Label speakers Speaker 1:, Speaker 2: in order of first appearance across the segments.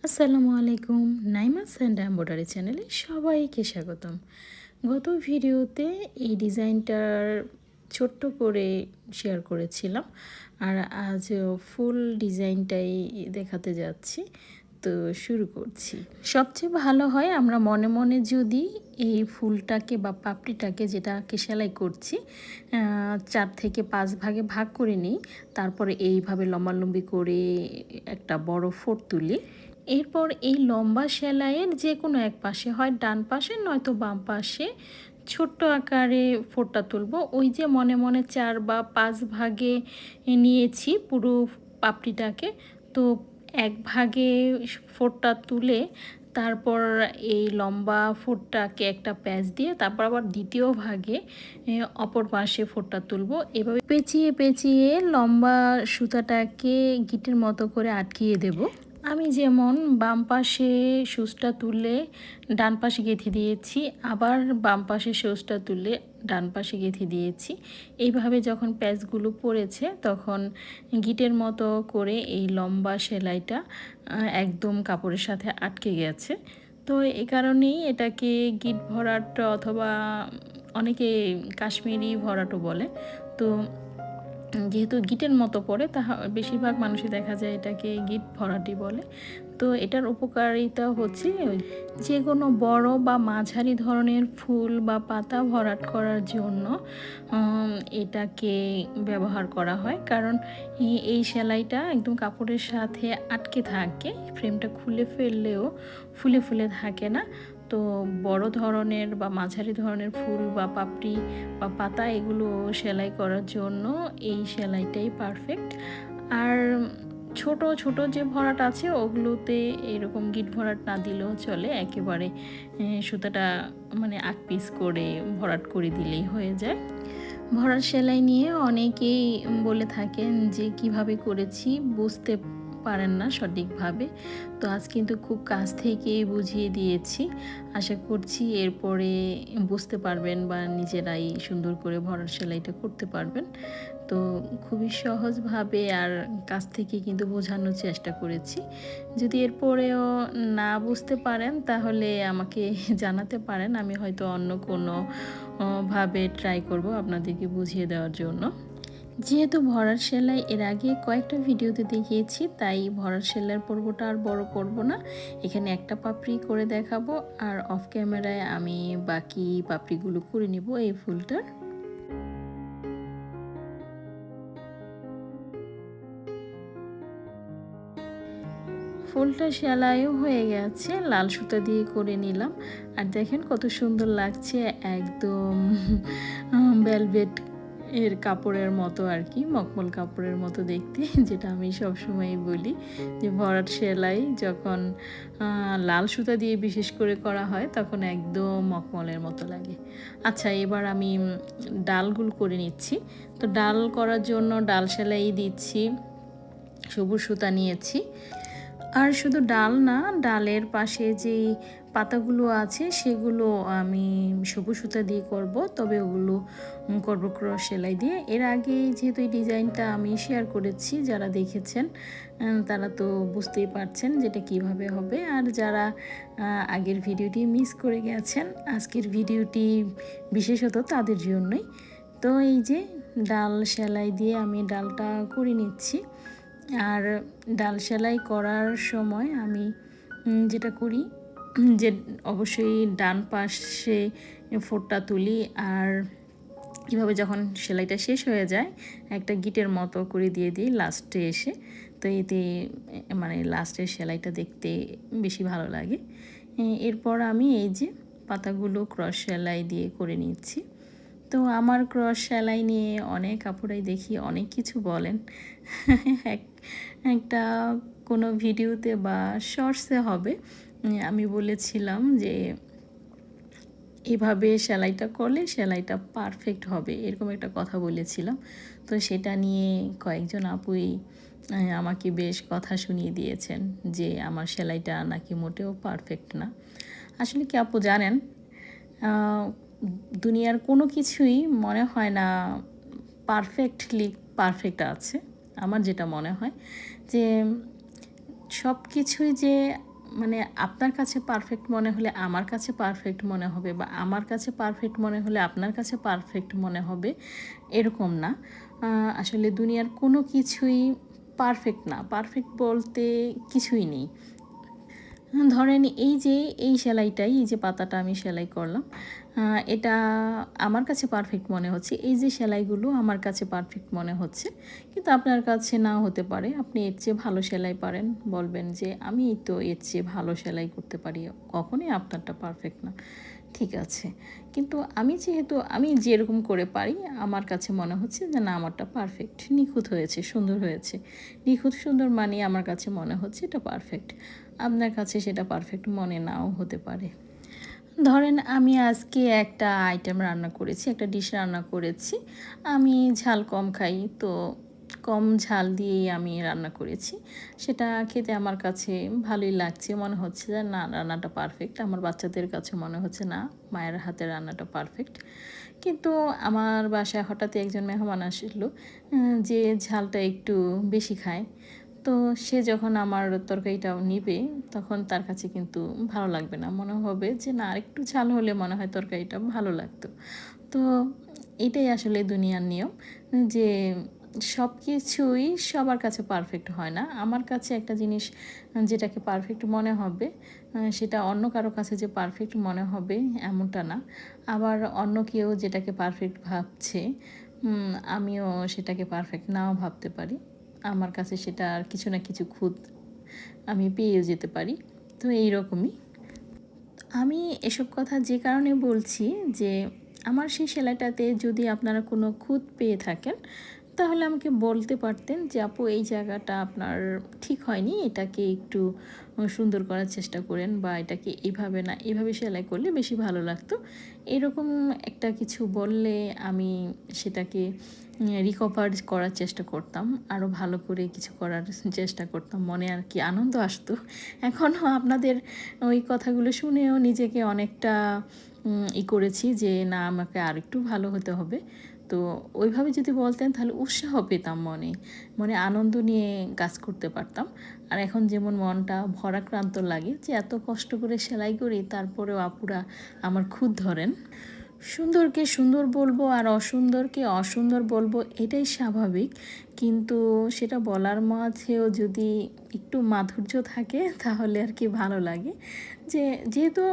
Speaker 1: আসসালামু আলাইকুম। নাইমাস and embroidery চ্যানেলে সবাইকে স্বাগতম। গত ভিডিওতে এই ডিজাইনটার ছোট্ট করে শেয়ার করেছিলাম, আর আজ ফুল ডিজাইনটাই দেখাতে যাচ্ছি। তো শুরু করছি। সবচেয়ে ভালো হয় আমরা মনে মনে যদি এই ফুলটাকে বা পাপড়িটাকে যেটাকে সেলাই করছি 4 থেকে 5 ভাগে ভাগ করে নিই। তারপরে এইভাবে লম্বালম্বি করে একটা বড় ফোঁট তুলি। এরপর এই লম্বা সেলাইয়ের যে কোনো এক পাশে, হয় ডান পাশে নয়তো বাম পাশে, ছোট্ট আকারে ফোঁটা তুলব। ওই যে মনে মনে 4 বা 5 ভাগে নিয়েছি পুরো পাপড়িটাকে, তো এক ভাগে ফোঁটা তুলে তারপর এই লম্বা ফোঁটটাকে একটা প্যাঁচ দিয়ে তারপর আবার দ্বিতীয় ভাগে অপর পাশে ফোঁটা তুলব। এভাবে পেঁচিয়ে পেঁচিয়ে লম্বা সুতাটাকে গিঁটের মতো করে আটকিয়ে দেব। আমি যেমন বাম পাশে সুচটা তুলে ডান পাশে গেঁথে দিয়েছি, আবার বাম পাশে সুচটা তুলে ডান পাশে গেঁথে দিয়েছি। এইভাবে যখন প্যাচগুলো পড়েছে তখন গিঁটের মতো করে এই লম্বা সেলাইটা একদম কাপড়ের সাথে আটকে গেছে। তো এই কারণেই এটাকে গিঁট ভরাট অথবা অনেকে কাশ্মীরি ভরাটও বলে। তো যেহেতু গিঁটের মতো পড়ে, বেশিরভাগ মানুষই দেখা যায় এটাকে গিঁট ভরাটি বলে। তো এটার উপকারিতা হচ্ছে যে কোনো বড় বা মাঝারি ধরনের ফুল বা পাতা ভরাট করার জন্য এটাকে ব্যবহার করা হয়, কারণ এই সেলাইটা একদম কাপড়ের সাথে আটকে থাকে, ফ্রেমটা খুলে ফেললেও ফুলে ফুলে থাকে না। তো বড় ধরনের বা মাঝারি ধরনের ফুল বা পাপড়ি বা পাতা এগুলো সেলাই করার জন্য এই সেলাইটাই পারফেক্ট। আর ছোট ছোট যে ভরাট আছে ওগুলোতে এরকম গিঁট ভরাট না দিলেও চলে, একেবারে সুতাটা মানে আক পিস করে ভরাট করে দিলেই হয়ে যায়। ভরাট সেলাই নিয়ে অনেকেই বলে থাকেন যে কিভাবে করেছি বুঝতে পারেন না সঠিকভাবে। তো আজ কিন্তু খুব কাছ থেকেই বুঝিয়ে দিয়েছি। আশা করছি এরপরে বুঝতে পারবেন বা নিজেরাই সুন্দর করে ভরাট সেলাইটা করতে পারবেন। তো খুবই সহজভাবে আর কাছ থেকে কিন্তু বোঝানোর চেষ্টা করেছি। যদি এরপরেও না বুঝতে পারেন তাহলে আমাকে জানাতে পারেন, আমি হয়তো অন্য কোনো ভাবে ট্রাই করব আপনাদেরকে বুঝিয়ে দেওয়ার জন্য। যেহেতু ভরাট সেলাই এর আগে কয়েকটা ভিডিওতে দেখিয়েছি, তাই ভরাট সেলাইয়ের পর্বটা আর বড় করব না। এখানে একটা পাপড়ি করে দেখাবো, আর অফ ক্যামেরায় আমি বাকি পাপড়িগুলো করে নিব এই ফুলটার। ফুলটা সেলাইও হয়ে গেছে, লাল সুতা দিয়ে করে নিলাম। আর দেখেন কত সুন্দর লাগছে, একদম ভেলভেট এর কাপড়ের মতো আর কি, মখমল কাপড়ের মতো দেখতে, যেটা আমি সবসময়ই বলি যে ভরাট সেলাই যখন লাল সুতা দিয়ে বিশেষ করে করা হয় তখন একদম মখমলের মতো লাগে। আচ্ছা, এবার আমি ডালগুলো করে নিচ্ছি। তো ডাল করার জন্য ডাল সেলাই দিচ্ছি, সবুজ সুতা নিয়েছি। আর শুধু ডাল না, ডালের পাশে যেই পাতাগুলো আছে সেগুলো আমি সবুজ সুতা দিয়ে করব, তবে ওগুলো করব ক্রস সেলাই দিয়ে। এর আগে যেহেতু এই ডিজাইনটা আমি শেয়ার করেছি, যারা দেখেছেন তারা তো বুঝতেই পারছেন যেটা কিভাবে হবে। আর যারা আগের ভিডিওটি মিস করে গেছেন, আজকের ভিডিওটি বিশেষত তাদের জন্যই। তো এই যে ডাল সেলাই দিয়ে আমি ডালটা করে নিচ্ছি। আর ডাল সেলাই করার সময় আমি যেটা করি যে অবশ্যই ডান পাশে ফোঁটটা তুলি, আর কীভাবে যখন সেলাইটা শেষ হয়ে যায় একটা গিঁটের মতো করে দিয়ে দিই লাস্টে এসে। তো এতে মানে লাস্টের সেলাইটা দেখতে বেশি ভালো লাগে। এরপর আমি এই যে পাতাগুলো ক্রস সেলাই দিয়ে করে নিচ্ছি। তো আমার ক্রস সেলাই নিয়ে অনেক আপুরাই দেখি অনেক কিছু বলেন। একটা কোনো ভিডিওতে বা শর্টসে হবে আমি বলেছিলাম যে এভাবে সেলাইটা করলে সেলাইটা পারফেক্ট হবে, এরকম একটা কথা বলেছিলাম। তো সেটা নিয়ে কয়েকজন আপুই আমাকে বেশ কথা শুনিয়ে দিয়েছেন যে আমার সেলাইটা নাকি মোটেও পারফেক্ট না। আসলে কি আপু জানেন, দুনিয়ার কোনো কিছুই মনে হয় না পারফেক্টলি পারফেক্ট আছে। আমার যেটা মনে হয় যে সব কিছুই যে মানে আপনার কাছে পারফেক্ট মনে হলে আমার কাছে পারফেক্ট মনে হবে, বা আমার কাছে পারফেক্ট মনে হলে আপনার কাছে পারফেক্ট মনে হবে, এরকম না। আসলে দুনিয়ার কোনো কিছুই পারফেক্ট না। পারফেক্ট বলতে কিছুই নেই। ধরেন এই যে এই সেলাইটাই, এই যে পাতাটা আমি সেলাই করলাম, এটা আমার কাছে পারফেক্ট মনে হচ্ছে। এই যে সেলাইগুলো আমার কাছে পারফেক্ট মনে হচ্ছে, কিন্তু আপনার কাছে নাও হতে পারে। আপনি এর চেয়ে ভালো সেলাই পারেন, বলবেন যে আমি তো এর চেয়ে ভালো সেলাই করতে পারি। কখনোই আপনারটা পারফেক্ট না, ঠিক আছে। কিন্তু আমি যেরকম করে পারি, আমার কাছে মনে হচ্ছে যে না, আমারটা পারফেক্ট, নিখুঁত হয়েছে, সুন্দর হয়েছে। নিখুঁত সুন্দর মানে আমার কাছে মনে হচ্ছে এটা পারফেক্ট। আপনার কাছে সেটা পারফেক্ট মনে নাও হতে পারে। ধরেন আমি আজকে একটা আইটেম রান্না করেছি, একটা ডিশ রান্না করেছি। আমি ঝাল কম খাই, তো কম ঝাল দিয়েই আমি রান্না করেছি। সেটা খেতে আমার কাছে ভালোই লাগছে। মনে হচ্ছে যে না, রান্নাটা পারফেক্ট। আমার বাচ্চাদের কাছে মনে হচ্ছে না, মায়ের হাতের রান্নাটা পারফেক্ট। কিন্তু আমার বাসায় হঠাৎই একজন মেহমান আসলো, যে ঝালটা একটু বেশি খায়। তো সে যখন আমার তরকারিটা নিবে, তখন তার কাছে কিন্তু ভালো লাগবে না। মনে হবে যে না, আরেকটু ঝাল হলে মনে হয় তরকারিটা ভালো লাগতো। তো এটাই আসলে দুনিয়ার নিয়ম, যে সব কিছুই সবার কাছে পারফেক্ট হয় না। আমার কাছে একটা জিনিস যেটাকে পারফেক্ট মনে হবে, সেটা অন্য কারো কাছে যে পারফেক্ট মনে হবে এমনটা না। আবার অন্য কেউ যেটাকে পারফেক্ট ভাবছে, আমিও সেটাকে পারফেক্ট নাও ভাবতে পারি। আমার কাছে সেটা আর কিছু না কিছু খুঁত আমি পেয়েও যেতে পারি। তো এইরকমই। আমি এসব কথা যে কারণে বলছি, যে আমার সেই সেলাইটাতে যদি আপনারা কোনো খুঁত পেয়ে থাকেন, তাহলে আমাকে বলতে পারতেন যে আপু, এই জায়গাটা আপনার ঠিক হয়নি, এটাকে একটু সুন্দর করার চেষ্টা করেন, বা এটাকে এভাবে না এভাবে সেলাই করলে বেশি ভালো লাগতো। এরকম একটা কিছু বললে আমি সেটাকে রিকভার করার চেষ্টা করতাম, আরও ভালো করে কিছু করার চেষ্টা করতাম। মনে আর কি আনন্দ আসতো। এখনও আপনাদের ওই কথাগুলো শুনেও নিজেকে অনেকটা করেছি যে না, আমাকে আরেকটু ভালো হতে হবে। তো ওইভাবে যদি বলতেন তাহলে উৎসাহ পেতাম, মনে মনে আনন্দ নিয়ে কাজ করতে পারতাম। আর এখন যেমন মনটা ভরাক্রান্ত লাগে, যে এত কষ্ট করে সেলাই করি, তারপরেও আপুরা আমার খুঁত ধরেন। সুন্দরকে সুন্দর বলবো আর অসুন্দরকে অসুন্দর বলবো, এটাই স্বাভাবিক। কিন্তু সেটা বলার মাঝেও যদি একটু মাধুর্য থাকে, তাহলে আর কি ভালো লাগে। যেহেতু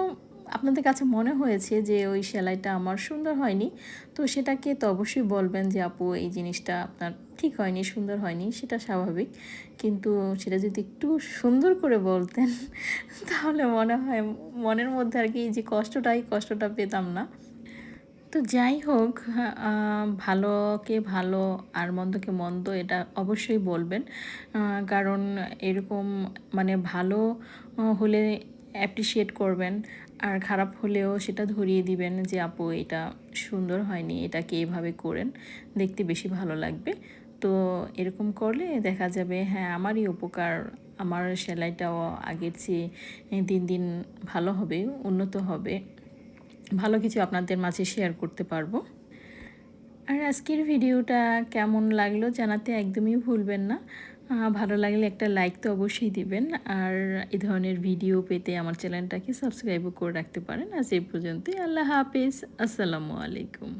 Speaker 1: আপনাদের কাছে মনে হয়েছে যে ওই সেলাইটা আমার সুন্দর হয়নি, তো সেটাকে তো অবশ্যই বলবেন যে আপু, এই জিনিসটা আপনার ঠিক হয়নি, সুন্দর হয়নি, সেটা স্বাভাবিক। কিন্তু সেটা যদি একটু সুন্দর করে বলতেন, তাহলে মনে হয় মনের মধ্যে আর কি যে কষ্টটা পেতাম না। তো যাই হোক, ভালোকে ভালো আর মন্দকে মন্দ, এটা অবশ্যই বলবেন। কারণ এরকম মানে ভালো হলে অ্যাপ্রিসিয়েট করবেন, আর খারাপ হলেও সেটা ধরিয়ে দিবেন যে আপু, এটা সুন্দর হয়নি, এটাকে এভাবে করেন, দেখতে বেশি ভালো লাগবে। তো এরকম করলে দেখা যাবে হ্যাঁ, আমারই উপকার, আমার সেলাইটাও আগের চেয়ে দিন দিন ভালো হবে, উন্নত হবে, ভালো কিছু আপনাদের মাঝে শেয়ার করতে পারবো। আর আজকের ভিডিওটা কেমন লাগলো জানাতে একদমই ভুলবেন না। ভালো লাগলে একটা লাইক তো অবশ্যই দিবেন। আর এই ধরনের ভিডিও পেতে আমার চ্যানেলটাকে সাবস্ক্রাইবও করে রাখতে পারেন। আজ এই পর্যন্তই। আল্লাহ হাফেজ। আসসালামু আলাইকুম।